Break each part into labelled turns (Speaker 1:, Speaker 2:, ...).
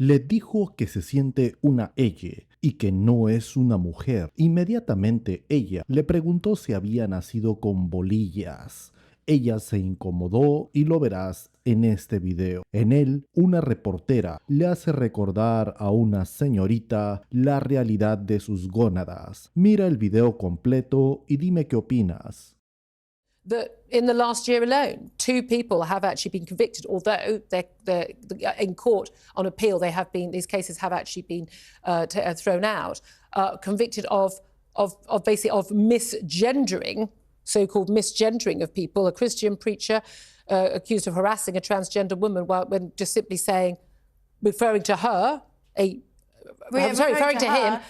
Speaker 1: Le dijo que se siente una ella y que no es una mujer. Inmediatamente ella le preguntó si había nacido con bolillas. Ella se incomodó y lo verás en este video. En él, una reportera le hace recordar a una señorita la realidad de sus gónadas. Mira el video completo y dime qué opinas.
Speaker 2: That in the last year alone, 2 people have actually been convicted, although they're in court on appeal, these cases have actually been thrown out, convicted of basically of misgendering, so-called misgendering of people. A Christian preacher accused of harassing a transgender woman when just simply saying, referring to her, referring to him,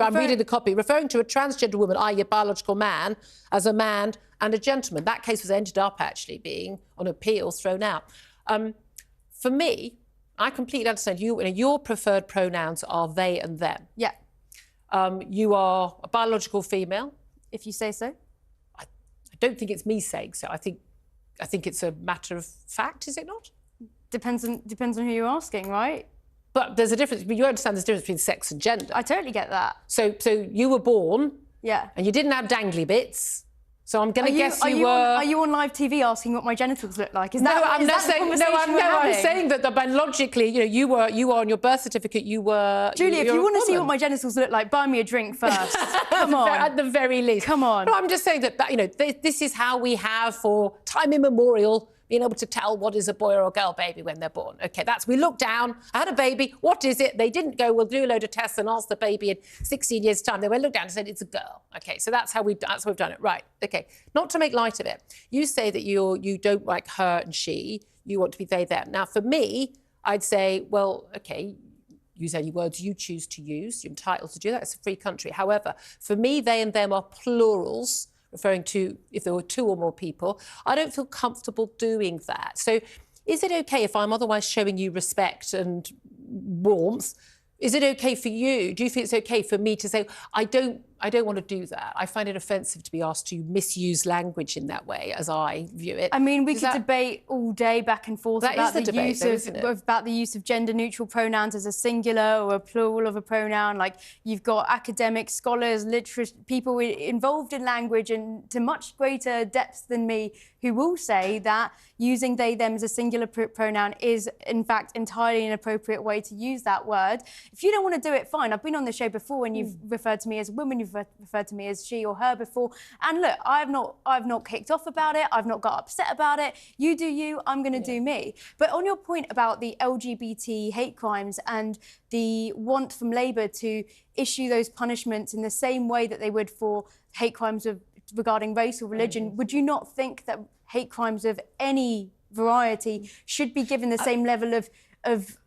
Speaker 2: I'm reading the copy, referring to a transgender woman, i.e. a biological man, as a man and a gentleman. That case was ended up actually being, on appeal, thrown out. For me, I completely understand your preferred pronouns are they and them.
Speaker 3: Yeah.
Speaker 2: You are a biological female.
Speaker 3: If you say so.
Speaker 2: I don't think it's me saying so. I think it's a matter of fact, is it not?
Speaker 3: Depends on who you're asking, right?
Speaker 2: But there's a difference. You understand there's a difference between sex and gender.
Speaker 3: I totally get that.
Speaker 2: So you were born.
Speaker 3: Yeah.
Speaker 2: And you didn't have dangly bits. So I'm going to guess you were.
Speaker 3: Are you on live TV asking what my genitals look like? I'm
Speaker 2: saying that biologically, you were on your birth certificate. You were.
Speaker 3: Julie, if you want to see what my genitals look like, buy me a drink first. Come on.
Speaker 2: At the very least.
Speaker 3: Come on.
Speaker 2: No, I'm just saying that this is how we have for time immemorial being able to tell what is a boy or a girl baby when they're born. Okay, we look down, I had a baby, what is it? They didn't go, we'll do a load of tests and ask the baby in 16 years' time. They went, looked down and said, it's a girl. Okay, so that's how we've done it. Right, okay. Not to make light of it. You say that you don't like her and she, you want to be they, them. Now, for me, I'd say, well, okay, use any words you choose to use. You're entitled to do that. It's a free country. However, for me, they and them are plurals, referring to if there were 2 or more people. I don't feel comfortable doing that. So is it okay if I'm otherwise showing you respect and warmth? Is it okay for you? Do you think it's okay for me to say, I don't want to do that? I find it offensive to be asked to misuse language in that way, as I view it.
Speaker 3: I mean, we could debate all day back and forth about the use of gender-neutral pronouns as a singular or a plural of a pronoun. Like, you've got academics, scholars, people involved in language and to much greater depth than me who will say that using they, them as a singular pronoun is, in fact, entirely an appropriate way to use that word. If you don't want to do it, fine. I've been on the show before and you've referred to me as a woman, you've referred to me as she or her before. And look, I've not kicked off about it. I've not got upset about it. You do you, I'm going to do me. But on your point about the LGBT hate crimes and the want from Labour to issue those punishments in the same way that they would for hate crimes regarding race or religion, would you not think that hate crimes of any variety should be given the same level of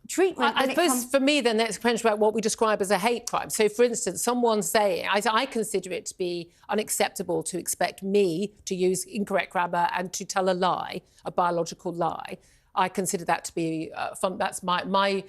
Speaker 3: treatment?
Speaker 2: I suppose for me, then, that's a question about what we describe as a hate crime. So, for instance, someone saying, I consider it to be unacceptable to expect me to use incorrect grammar and to tell a lie, a biological lie. I consider that to be that's my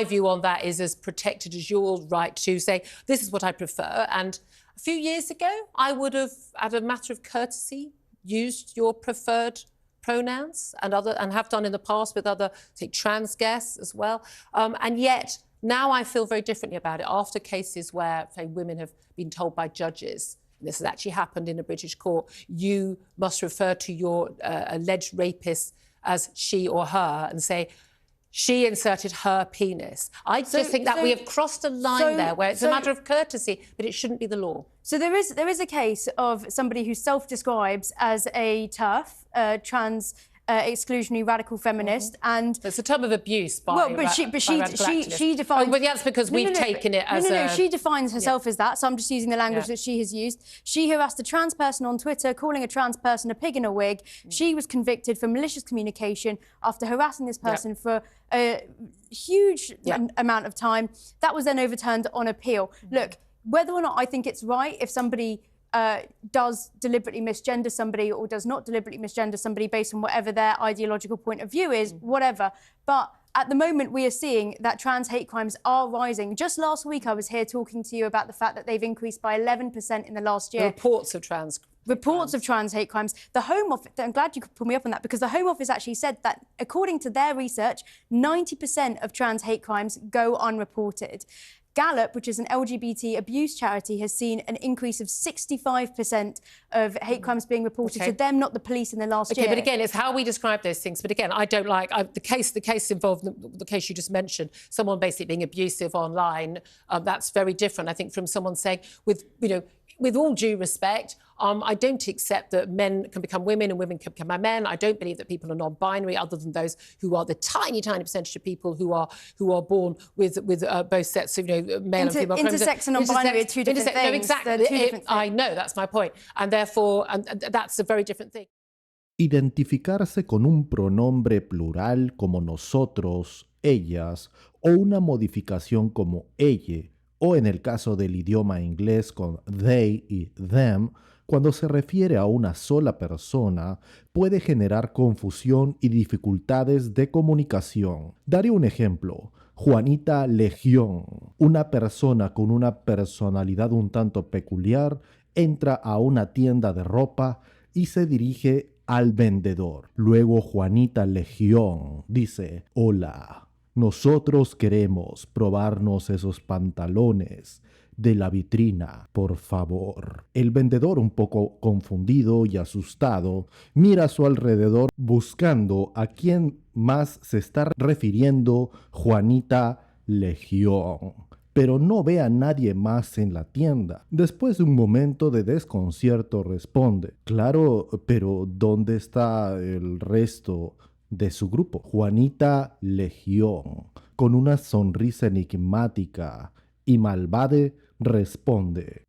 Speaker 2: view on that is as protected as your right to say, this is what I prefer. And a few years ago, I would have, as a matter of courtesy, used your preferred pronouns and have done in the past with other, say, trans guests as well. And yet now I feel very differently about it after cases where, say, women have been told by judges, and this has actually happened in a British court, you must refer to your alleged rapist as she or her and say, she inserted her penis. I just think that we have crossed a line there where it's a matter of courtesy, but it shouldn't be the law.
Speaker 3: So there is a case of somebody who self-describes as a TERF, trans exclusionary radical feminist, and
Speaker 2: it's a term of abuse by
Speaker 3: she defines.
Speaker 2: Oh, but that's because we've taken it as
Speaker 3: she defines herself as that. So I'm just using the language that she has used. She harassed a trans person on Twitter, calling a trans person a pig in a wig. She was convicted for malicious communication after harassing this person for a huge amount of time. That was then overturned on appeal. Look, whether or not I think it's right if somebody does deliberately misgender somebody or does not deliberately misgender somebody based on whatever their ideological point of view is, whatever. But at the moment, we are seeing that trans hate crimes are rising. Just last week, I was here talking to you about the fact that they've increased by 11% in the last year.
Speaker 2: The reports of trans
Speaker 3: reports of trans hate crimes. The Home Office, I'm glad you could pull me up on that, because the Home Office actually said that, according to their research, 90% of trans hate crimes go unreported. Gallup, which is an LGBT abuse charity, has seen an increase of 65% of hate crimes being reported to them, not the police, in the last year.
Speaker 2: But again, it's how we describe those things. But again, I don't like the case involved, the case you just mentioned, someone basically being abusive online. That's very different, I think, from someone saying, with all due respect, I don't accept that men can become women and women can become men. I don't believe that people are non-binary, other than those who are the tiny, tiny percentage of people who are born with both sets of male and female chromosomes.
Speaker 3: Intersex and non-binary are two different things.
Speaker 2: No, exactly. I know, that's my point. And therefore, that's a very different thing.
Speaker 1: Identificarse con un pronombre plural como nosotros, ellas, o una modificación como ella, o en el caso del idioma inglés con they y them, cuando se refiere a una sola persona, puede generar confusión y dificultades de comunicación. Daré un ejemplo. Juanita Legión, una persona con una personalidad un tanto peculiar, entra a una tienda de ropa y se dirige al vendedor. Luego Juanita Legión dice: hola, nosotros queremos probarnos esos pantalones de la vitrina, por favor. El vendedor, un poco confundido y asustado, mira a su alrededor buscando a quién más se está refiriendo Juanita Legión, pero no ve a nadie más en la tienda. Después de un momento de desconcierto responde: claro, pero ¿dónde está el resto de su grupo? Juanita Legión, con una sonrisa enigmática y malvada, responde: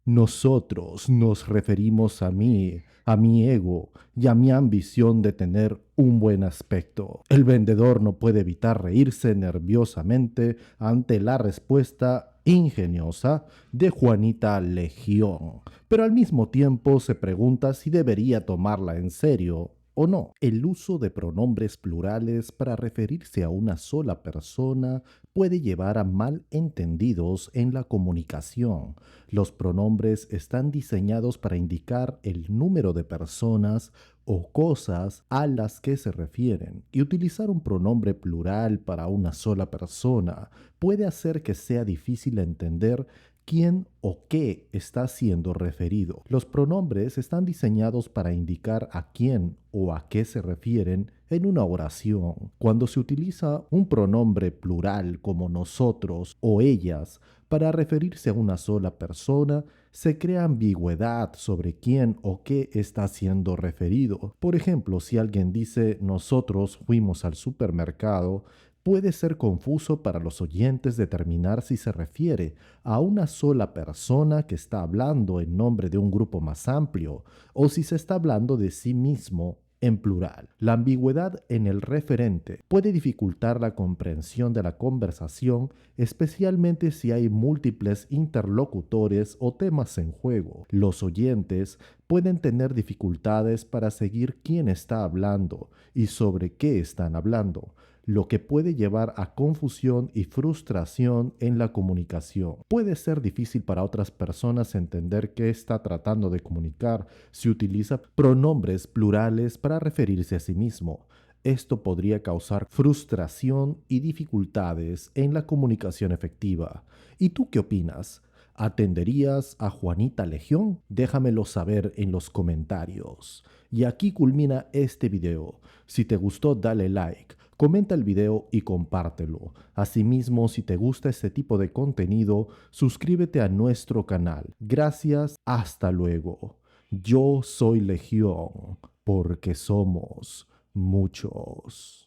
Speaker 1: nosotros nos referimos a mí, a mi ego y a mi ambición de tener un buen aspecto. El vendedor no puede evitar reírse nerviosamente ante la respuesta ingeniosa de Juanita Legión, pero al mismo tiempo se pregunta si debería tomarla en serio o no. El uso de pronombres plurales para referirse a una sola persona puede llevar a malentendidos en la comunicación. Los pronombres están diseñados para indicar el número de personas o cosas a las que se refieren, y utilizar un pronombre plural para una sola persona puede hacer que sea difícil entender quién o qué está siendo referido. Los pronombres están diseñados para indicar a quién o a qué se refieren en una oración. Cuando se utiliza un pronombre plural como nosotros o ellas para referirse a una sola persona, se crea ambigüedad sobre quién o qué está siendo referido. Por ejemplo, si alguien dice nosotros fuimos al supermercado, puede ser confuso para los oyentes determinar si se refiere a una sola persona que está hablando en nombre de un grupo más amplio o si se está hablando de sí mismo en plural. La ambigüedad en el referente puede dificultar la comprensión de la conversación, especialmente si hay múltiples interlocutores o temas en juego. Los oyentes pueden tener dificultades para seguir quién está hablando y sobre qué están hablando, lo que puede llevar a confusión y frustración en la comunicación. Puede ser difícil para otras personas entender qué está tratando de comunicar si utiliza pronombres plurales para referirse a sí mismo. Esto podría causar frustración y dificultades en la comunicación efectiva. ¿Y tú qué opinas? ¿Atenderías a Juanita Legión? Déjamelo saber en los comentarios. Y aquí culmina este video. Si te gustó, dale like. Comenta el video y compártelo. Asimismo, si te gusta este tipo de contenido, suscríbete a nuestro canal. Gracias, hasta luego. Yo soy Legión, porque somos muchos.